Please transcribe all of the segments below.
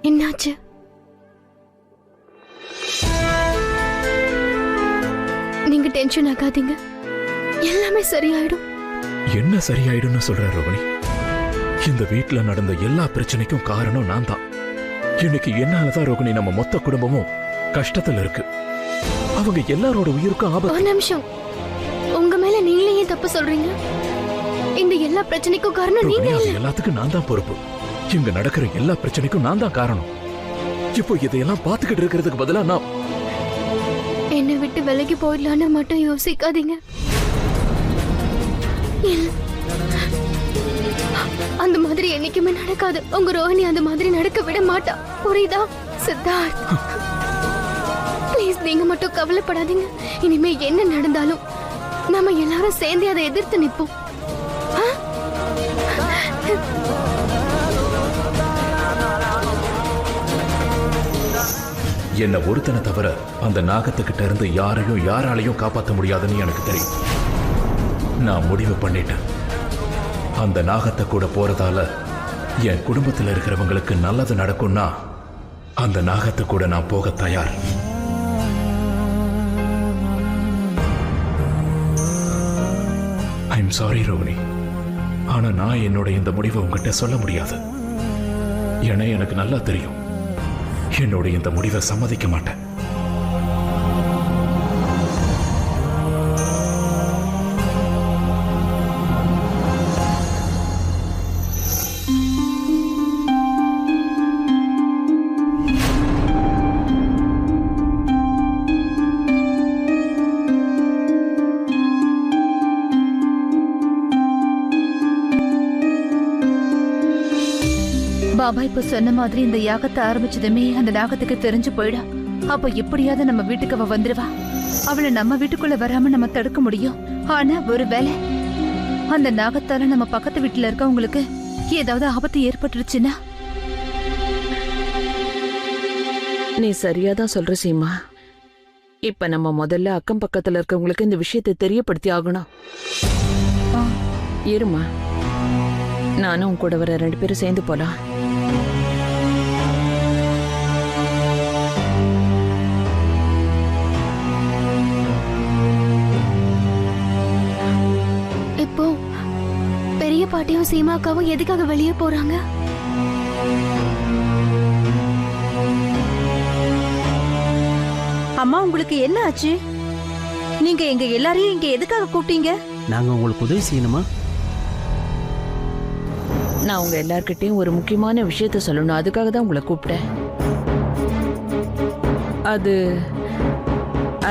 என்னாச்சு? நீங்க டென்ஷன் ஆகாதீங்க, எல்லாமே சரியாயிடும். என்ன சரியாயிடும்னு சொல்ற ரோகிணி? இந்த வீட்டுல நடந்த எல்லா பிரச்சனைக்கும் காரணம் நான் தான். இன்னைக்கு என்னாலதான் ரோகிணி நம்ம மொத்த குடும்பமும் கஷ்டத்துல இருக்கு. அவங்க எல்லாரோட உயிருக்கும் ஆபத்து. ஒரு நிமிஷம், உங்க மேல நீங்களே ஏன் தப்பு சொல்றீங்க? இந்த எல்லா பிரச்சனைக்கும் காரணம் நீங்க இல்ல. எல்லாத்துக்கும் நான் தான் பொறுப்பு. இங்க நடக்கிற எல்லா பிரச்சனைக்கும் நான் தான் காரணம். இப்போ இதையெல்லாம் பாத்துக்கிட்டு இருக்கிறதுக்கு பதிலா நான் என்னை விட்டு விலகி போயிடலான்னு மட்டும் யோசிக்காதீங்க. அந்த மாதிரி என்னைக்குமே நடக்காது. உங்க ரோஹிணி அந்த மாதிரி நடக்க விட மாட்டா, புரியுதா சித்தார்த்? ப்ளீஸ் நீங்க மட்டும் கவலைப்படாதீங்க. இனிமே என்ன நடந்தாலும் நாம எல்லாரும் சேர்ந்து அதை எதிர்த்து நிற்போம். என்ன ஒருத்தனை தவிர அந்த நாகத்துக்கிட்ட இருந்து யாராலையும் காப்பாற்ற முடியாதுன்னு எனக்கு தெரியும். நான் முடிவு பண்ணிட்டேன். அந்த நாகத்தை கூட போறதால என் குடும்பத்தில் இருக்கிறவங்களுக்கு நல்லது நடக்கும்னா அந்த நாகத்தை கூட நான் போக தயார். ஐம் சாரி ரோகிணி, ஆனா நான் என்னோட இந்த முடிவை உங்ககிட்ட சொல்ல முடியாது. ஏன்னா எனக்கு நல்லா தெரியும் என்னோட இந்த முடிவை சம்மதிக்க மாட்டேன். பாபா இப்ப சொன்ன மாதிரி இந்த யாகத்தை ஆரம்பிச்சதுமே அந்த நாகத்துக்கு தெரிஞ்சு போயிடும். அப்ப எப்படியாவது நம்ம வீட்டுக்கு அவ வந்துருவா. அவளை நம்ம வீட்டுக்குள்ள வராம நம்ம தடுக்க முடியும். ஆனா ஒரு வேலை, அந்த நாகத்தால நம்ம பக்கத்து வீட்டுல இருக்கவங்களுக்கு ஏதாவது ஆபத்து ஏற்பட்டுருச்சுன்னா? நீ சரியாதான் சொல்ற சீமா. இப்ப நம்ம முதல்ல அக்கம் பக்கத்துல இருக்கவங்களுக்கு இந்த விஷயத்தை தெரியப்படுத்தி ஆகணும். இருமா, நானும் கூட வர 2 பேரும் சேர்ந்து போலாம். இப்போ பெரிய பாட்டியும் சீமாக்காவும் எதுக்காக வெளியே போறாங்க? அம்மா, உங்களுக்கு என்ன ஆச்சு? நீங்க எங்க எல்லாரையும் இங்க எதுக்காக கூப்பிட்டீங்க? நாங்க உங்களுக்கு உதவி செய்யணுமா? நான் உங்க எல்லார்கிட்டையும் ஒரு முக்கியமான விஷயத்த சொல்லணும். அதுக்காக தான் உங்களை கூப்பிட்டேன்.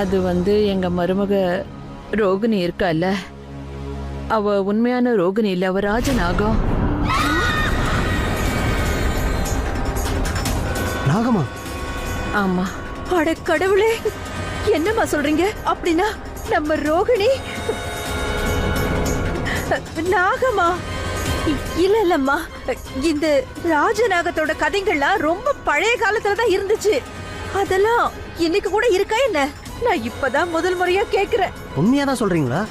அது வந்து எங்க மருமக ரோகிணி இருக்கால, அவ உண்மையான ரோகிணி இல்ல, அவ ராஜநாகம். நாகமா? ஆமா. அட கடவுளே, என்னம்மா சொல்றீங்க? அப்படின்னா நம்ம ரோகிணி நாகமா? இல்ல இல்லம்மா, இந்த ராஜநாகத்தோட கதைகள்லாம் ரொம்ப பழைய காலத்துல தான் இருந்துச்சு. அதெல்லாம் இன்னைக்கு கூட இருக்கா என்ன? நான் இப்பதான் முதல் முறையா கேக்குறேன். உண்மையாதான் சொல்றீங்களா?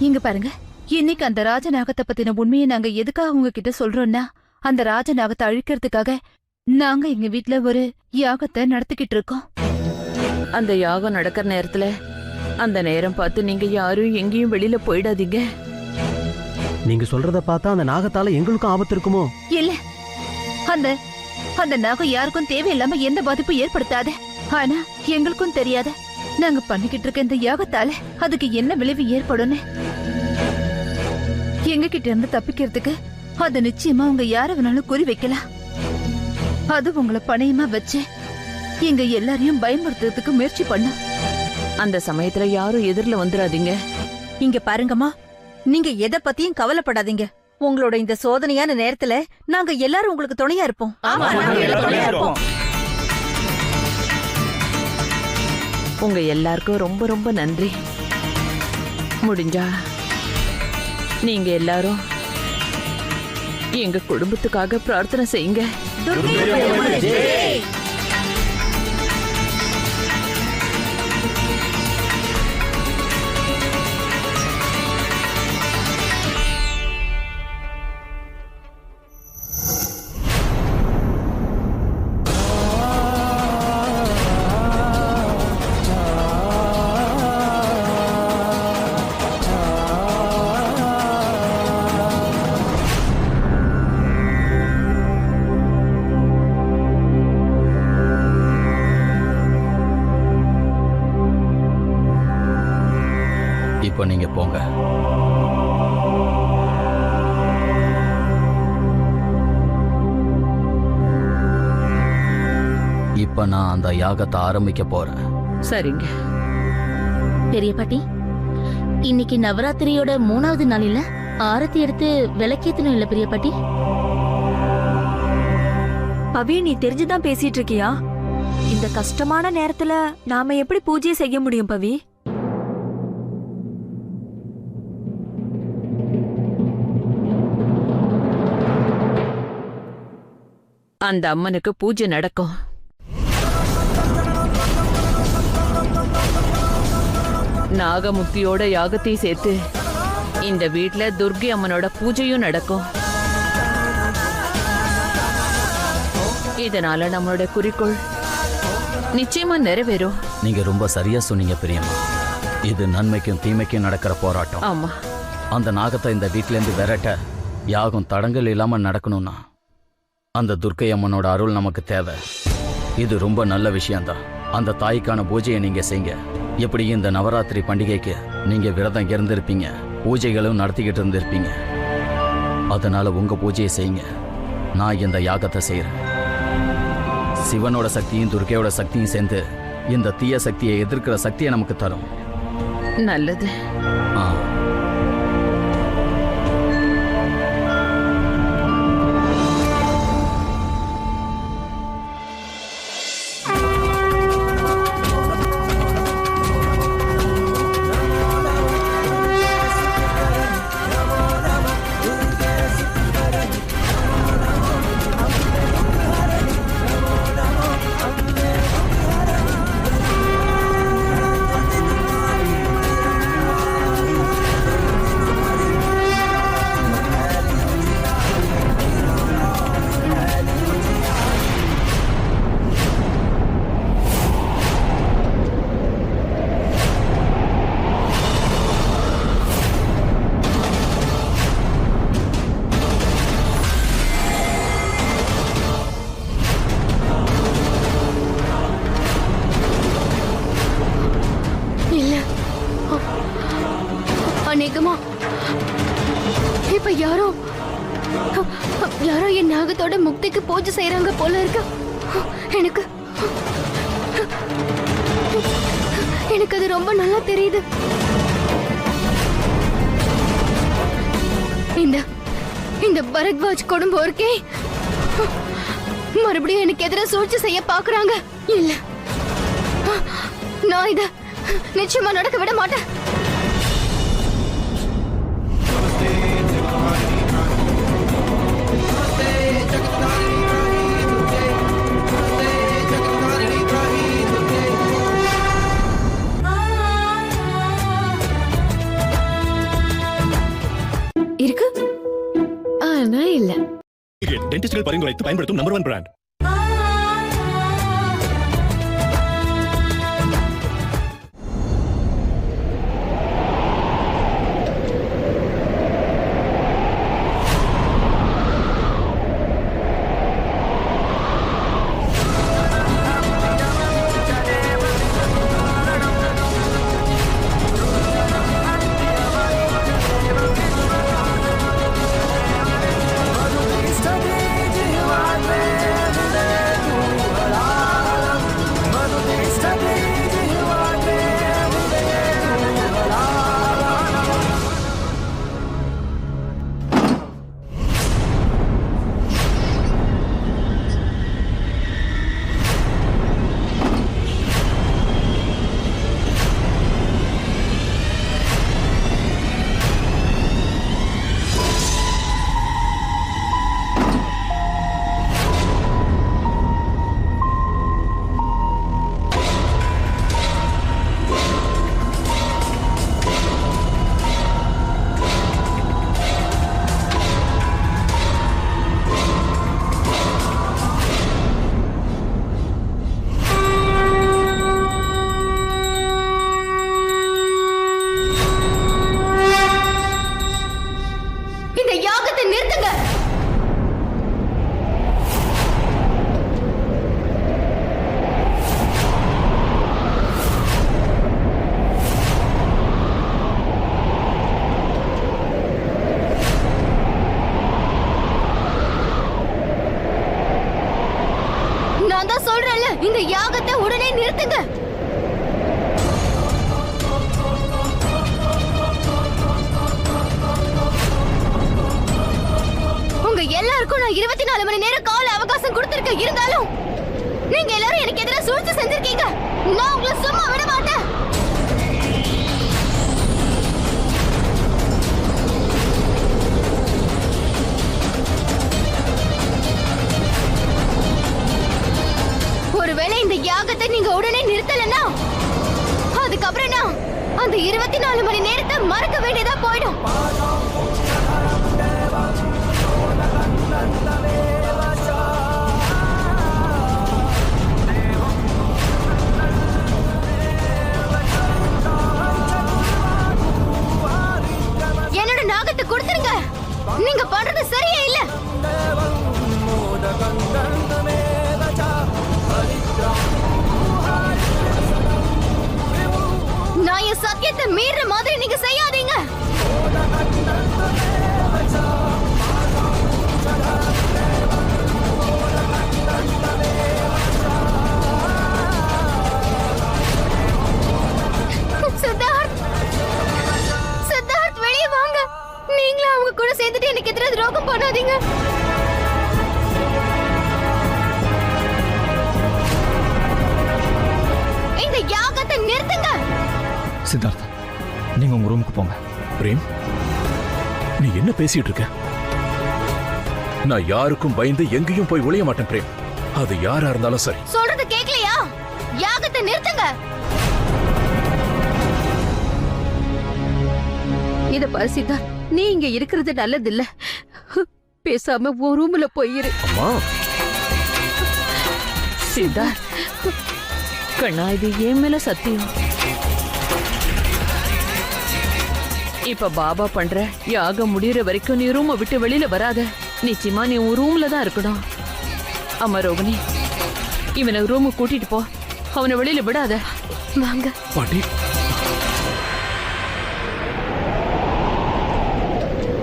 இங்க பாருங்க, இன்னைக்கு அந்த ராஜநாகத்தை பத்தின உண்மையை நாங்க எதுக்காக உங்ககிட்ட சொல்றோம்னா, அந்த ராஜநாகத்தை அழிக்கிறதுக்காக நாங்க எங்க வீட்டுல ஒரு யாகத்தை நடத்திக்கிட்டு இருக்கோம். அந்த யாகம் நடக்கிற நேரத்துல அந்த நேரம் பார்த்து நீங்க யாரும் எங்கேயும் வெளியில போயிடாதீங்க. நீங்க சொல்றத பார்த்தா அந்த நாகத்தால எங்களுக்கும் ஆபத்து இருக்குமோ? இல்ல, அந்த அந்த நாகம் யாருக்கும் தேவையில்லாம எந்த பாதிப்பும் ஏற்படுத்தாத. ஆனா எங்களுக்கும் தெரியாத நாங்க பண்ணிக்கிட்டு இருக்க இந்த யாகத்தால அதுக்கு என்ன விளைவு ஏற்படும்னு. எங்க கிட்ட இருந்து தப்பிக்கிறதுக்கு அது நிச்சயமா உங்க யார வேணாலும் குறி வைக்கலாம். அது உங்களை பணையமா வச்சு எங்க எல்லாரையும் பயமுறுத்துறதுக்கு முயற்சி பண்ண. அந்த சமயத்துல யாரும் எதிரில வந்துடாதீங்க. இங்க பாருங்கம்மா, நீங்க எதை பத்தியும் கவலைப்படாதீங்க. உங்களோட இந்த சோதனையான நேரத்துல நாங்க எல்லாரும் உங்களுக்கு துணையா இருப்போம். உங்க எல்லாருக்கும் ரொம்ப ரொம்ப நன்றி. முடிஞ்சா நீங்க எல்லாரும் எங்க குடும்பத்துக்காக பிரார்த்தனை செய்யுங்க. இப்போ நீங்க போங்க. இப்ப நான் அந்த யாகத்தை ஆரம்பிக்க போறேன். சரிங்க. பெரிய பாட்டி, இன்னைக்கு நவராத்திரியோட 3வது நாள் இல்ல? ஆரத்தி எடுத்து விளக்கேத்தணும் இல்ல பெரிய பாட்டி? பவி, நீ தெரிஞ்சுதான் பேசிட்டு இருக்கியா? இந்த கஷ்டமான நேரத்துல நாம எப்படி பூஜையை செய்ய முடியும் பவி? அந்த அம்மனுக்கு பூஜை நடக்கும். நாகமுத்தியோட யாகத்தையும் சேர்த்து இந்த வீட்ல துர்கை அம்மனோட பூஜையும் நடக்கும். இதனால நம்மளோட குறிக்கோள் நிச்சயமா நிறைவேறும். நீங்க ரொம்ப சரியா சொன்னீங்க பெரியம்மா. இது நன்மைக்கும் தீமைக்கும் நடக்கிற போராட்டம். ஆமா. அந்த நாகத்தை இந்த வீட்ல இருந்து விரட்ட யாகம் தடங்கல் இல்லாம நடக்கணும்னா அந்த துர்க்கை அம்மனோட அருள் நமக்கு தேவை. இது ரொம்ப நல்ல விஷயம்தான். அந்த தாய்க்கான பூஜையை நீங்க செய்யுங்க. எப்படி இந்த நவராத்திரி பண்டிகைக்கு நீங்க விரதம் இருந்திருப்பீங்க, பூஜைகளும் நடத்திக்கிட்டு இருந்திருப்பீங்க. அதனால உங்க பூஜையை செய்யுங்க. நான் இந்த யாகத்தை செய்யறேன். சிவனோட சக்தியும் துர்க்கையோட சக்தியும் சேர்ந்து இந்த தீய சக்தியை எதிர்க்கிற சக்தியை நமக்கு தரும். நல்லது. அநேகமா இப்ப யாரோ என் நாகத்தோட முக்திக்கு பூஜை செய்யறாங்க போல இருக்கு. எனக்கு அது ரொம்ப நல்லா தெரியுது. இந்த பரத்வாஜ் குடும்பம் இருக்கே, மறுபடியும் எனக்கு எதிராக சூழ்ச்சி செய்ய பாக்குறாங்க. இல்ல, நான் இத நிச்சயமா நடக்க விட மாட்டேன். இருக்கு, ஆனா இல்ல. டென்டிஸ்ட்கள் பரிந்துரைத்து பயன்படுத்தும் நம்பர் 1 பிராண்ட். இந்த யாகத்தை உடனே நிறுத்துங்க. உங்க எல்லாருக்கும் நான் 24 மணி நேரம் கால அவகாசம் கொடுத்திருக்க. இருந்தாலும் நீங்க எல்லாரும் எனக்கு எதிராக சூழ்ச்சி செஞ்சிருக்கீங்க. நான் உங்களை சும்மா விட மாட்டேன். ஒருவேளை இந்த யாகத்தை நீங்க உடனே நிறுத்தலன்னா அதுக்கப்புறம் நான் அந்த 24 மணி நேரத்தை மறக்க வேண்டியதா போயிடும். என்னோட நாகத்தை கொடுத்துருங்க. நீங்க பண்றது சரியே இல்ல. நான் என் சத்தியத்தை மீற மாதிரி நீங்க செய்யாதீங்க. சித்தார்த், சித்தார்த் வெளியே வாங்க. நீங்களும் அவங்க கூட சேர்ந்துட்டு எனக்கு எதிராக துரோகம் பண்ணாதீங்க. இந்த யாகத்தை நிறுத்துங்க. சித்தார்த், நீங்க உங்க ரூமுக்கு போங்க. பிரேம், நீ என்ன பேசிட்டு இருக்க? நான் யாருக்கும் பயந்து எங்கேயும் போய் ஒளிய மாட்டேன் பிரேம். அது யாரா இருந்தாலும் சரி. சொல்றது கேக்கலையா? யாகத்தை நிறுத்துங்க. இத பாரு சித்தார்த், நீ இங்க இருக்கிறது நல்லது இல்ல. பேசாம உன் ரூம்ல போயிரு. அம்மா, சித்தார்த், கண்ணா இது ஏன் மேல சத்தியம். இப்ப பாபா பண்ற யாகம் முடியற வரைக்கும் நீ ரூமை விட்டு வெளியில வராத. நிச்சயமா நீ உன் ரூம்ல தான் இருக்கணும். அம்மா ரோகிணி, இவனை ரூமுக்கு கூட்டிட்டு போ. அவனை வெளியில விடாத. வாங்க. பாட்டி,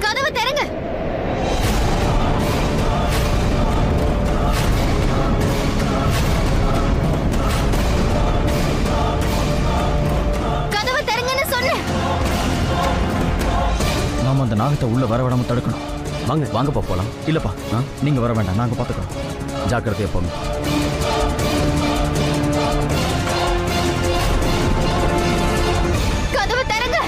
கதவை திறங்க. கதவை திறங்கன்னு சொன்னேன். நாம அந்த நாகத்தை உள்ள வரவிடாம தடுக்கணும். வாங்க. வாங்கப்பா போலாம். இல்லப்பா, நீங்க வர வேண்டாம், நாங்க பாத்துக்கிறோம். ஜாக்கிரதையா போங்க. கதவை திறங்க.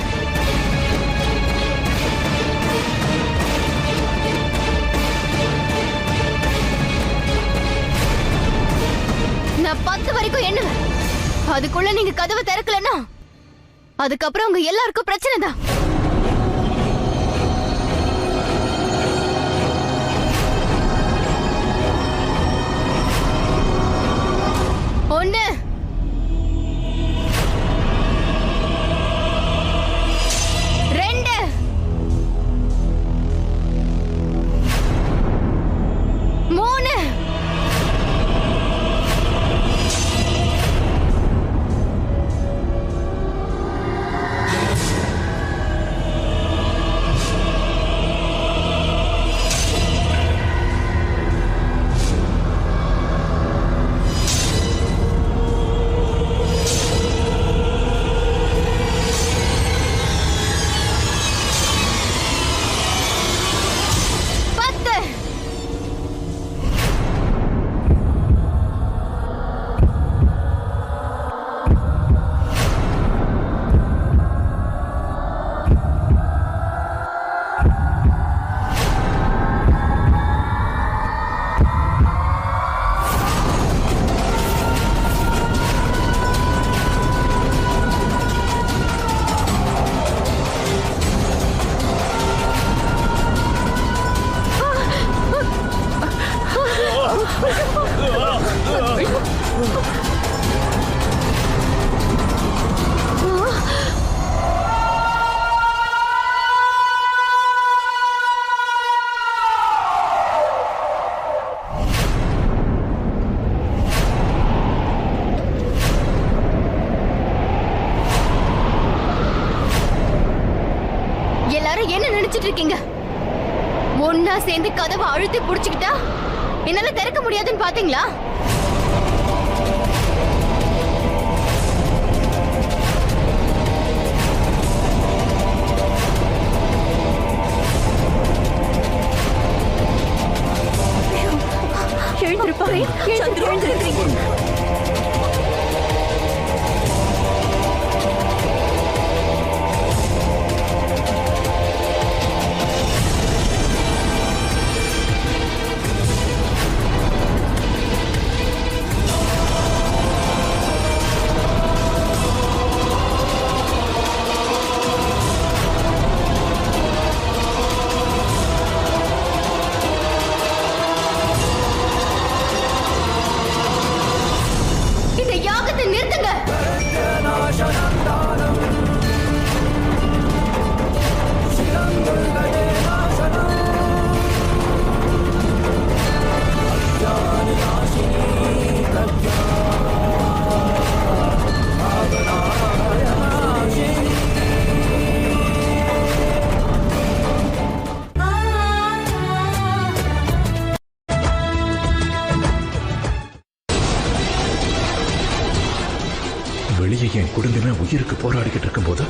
நான் 10 வரைக்கும் எண்ணுவேன். அதுக்குள்ள நீங்க கதவை திறக்கலன்னா அதுக்கப்புறம் உங்க எல்லாருக்கும் பிரச்சனை தான். 1 2 3 என்ன நினைச்சிட்டு இருக்கீங்க? ஒன்னா சேர்ந்து கதவை அழுத்தி புடிச்சுக்கிட்டா என்னால திறக்க முடியாதுன்னு பாத்தீங்களா? உயிருக்கு போராடிக்கிட்டு இருக்கும்போது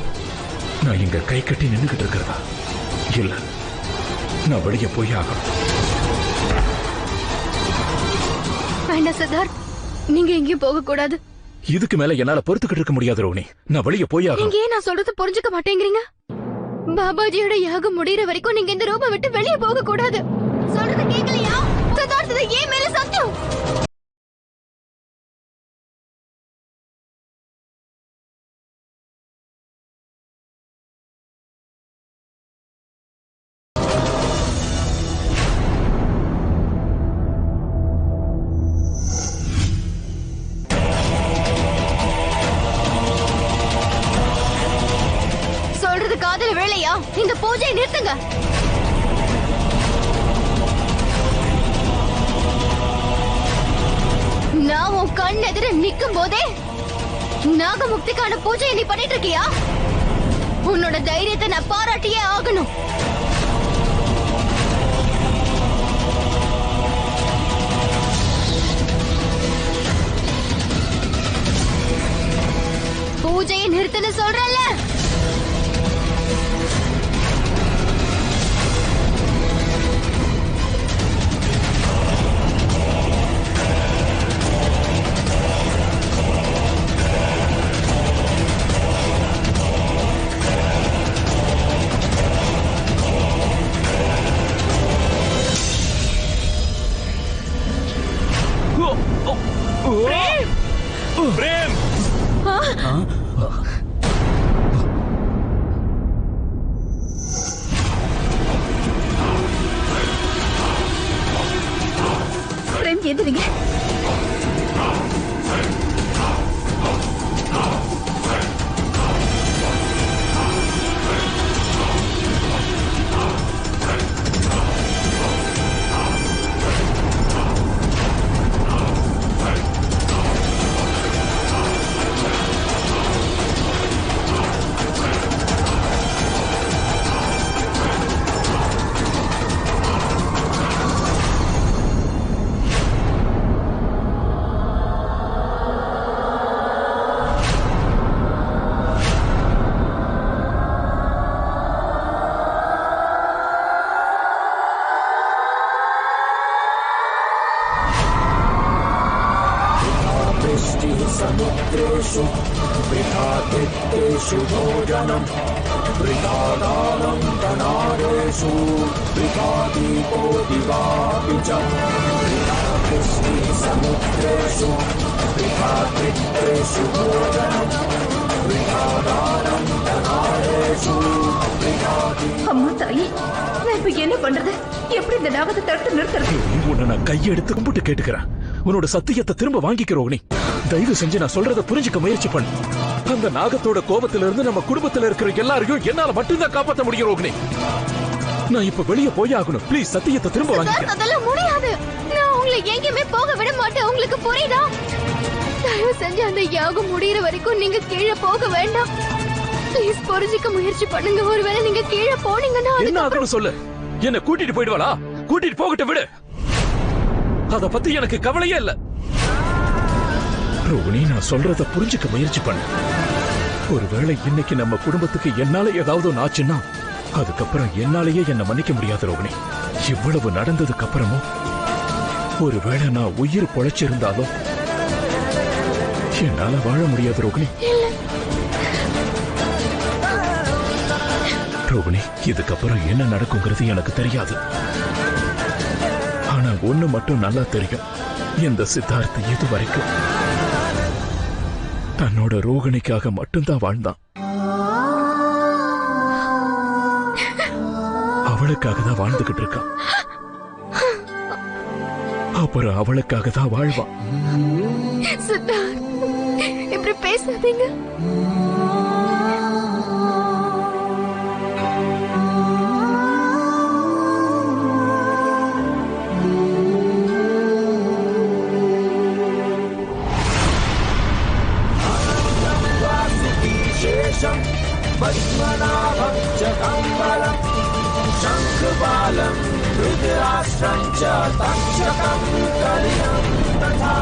நான் இங்க கை கட்டி நின்னுகிட்டு இருக்கிறதா? இல்ல, நான் வெளியே போய் ஆகணும். வேண்டாம் சித்தார்த், நீங்க எங்கேயும் போக கூடாது. இதுக்கு மேல என்னால பொறுத்துக்கிட்டு இருக்க முடியாது ரோகிணி. நான் வெளியே போய் ஆகணும். நீங்க ஏன் நான் சொல்றது புரிஞ்சுக்க மாட்டேங்கிறீங்க? பாபாஜியோட யாகம் முடியற வரைக்கும் நீங்க இந்த ரூபை விட்டு வெளியே போக கூடாது. சொல்றது கேட்கலையா? சித்தார்த், இது ஏன் மேல சத்தியம். சொல்றது காதல வேலையா? இந்த பூஜையை நிறுத்துங்க. நான் உன் கண் எதிர நிக்கும் போதே நாகமுக்திக்கான பூஜையை நீ பண்ணிட்டு இருக்கியா? உன்னோட தைரியத்தை நான் பாராட்டியே ஆகணும். பூஜையை நிறுத்துன்னு சொல்றல. பிரேம், எந்திரிங்க. समुद्रेषु वृथादित्येषु भोजनं वृथादानं धनादेषु वृथादीपो दिवापि च वृथावृष्टिः समुद्रेषु वृथादित्येषु भोजनं वृथादानं धनादेषु वृथादीपो. அம்மா தாயே, நான் இப்ப என்ன பண்றது? எப்படி இந்த நாகத்தை தடுத்து நிறுத்துறது? உன்னை நான் கையெடுத்து கும்பிட்டு கேட்டுக்கிறேன். உன்னோட சத்தியத்தை திரும்ப வாங்கிக்கிறோம். நீ தயவு செஞ்சு நான் சொல்றத புரிஞ்சுக்க முயற்சி பண்ணு. அந்த நாகத்தோட கோபத்துல இருந்து நம்ம குடும்பத்துல இருக்கிற எல்லாரையும் என்னால மட்டும்தான் காப்பாற்ற முடியும் ரோகிணி. நான் இப்ப வெளியே போய் ஆகணும். ப்ளீஸ் சத்தியத்தை திரும்ப வாங்கிக்க. அதெல்லாம் முடியாது. நான் உங்களை எங்கேயுமே போக விட மாட்டேன். உங்களுக்கு புரியுதா? தயவு செஞ்சு அந்த யாகம் முடியற வரைக்கும் நீங்க கீழே போக வேண்டாம். ப்ளீஸ் புரிஞ்சுக்க முயற்சி பண்ணுங்க. ஒருவேளை நீங்க கீழே போனீங்கன்னா என்ன ஆகணும் சொல்லு. என்ன கூட்டிட்டு போயிடுவாளா? கூட்டிட்டு போகட்ட விடு. அத பத்தி எனக்கு கவலையே இல்ல. ரோகிணி, நான் சொல்றத புரிஞ்சுக்க முயற்சி பண்ணு. ஒருவேளை இன்னைக்கு நம்ம குடும்பத்துக்கு என்னால ஏதாவது ஒன்று ஆச்சுன்னா அதுக்கப்புறம் என்னாலேயே என்ன மன்னிக்க முடியாது ரோகிணி. இவ்வளவு நடந்ததுக்கு அப்புறமும் ஒருவேளை நான் உயிர் பொழைச்சிருந்தாலும் என்னால வாழ முடியாது ரோகிணி. ரோகிணி, இதுக்கப்புறம் என்ன நடக்குங்கிறது எனக்கு தெரியாது. ஆனா ஒண்ணு மட்டும் நல்லா தெரியும். இந்த சித்தார்த் இது வரைக்கும் தன்னோட ரோகிணிக்காக மட்டும்தான் வாழ்ந்தான். அவளுக்காக தான் வாழ்ந்துகிட்டு இருக்கான். அப்புறம் அவளுக்காக தான் வாழ்வான். சித்தார்த், இப்படி பேசாதீங்க. पद्मनाभं च कम्बलं शङ्खपालं रुद्राष्ट्रं च तक्षकं कलिनं तथा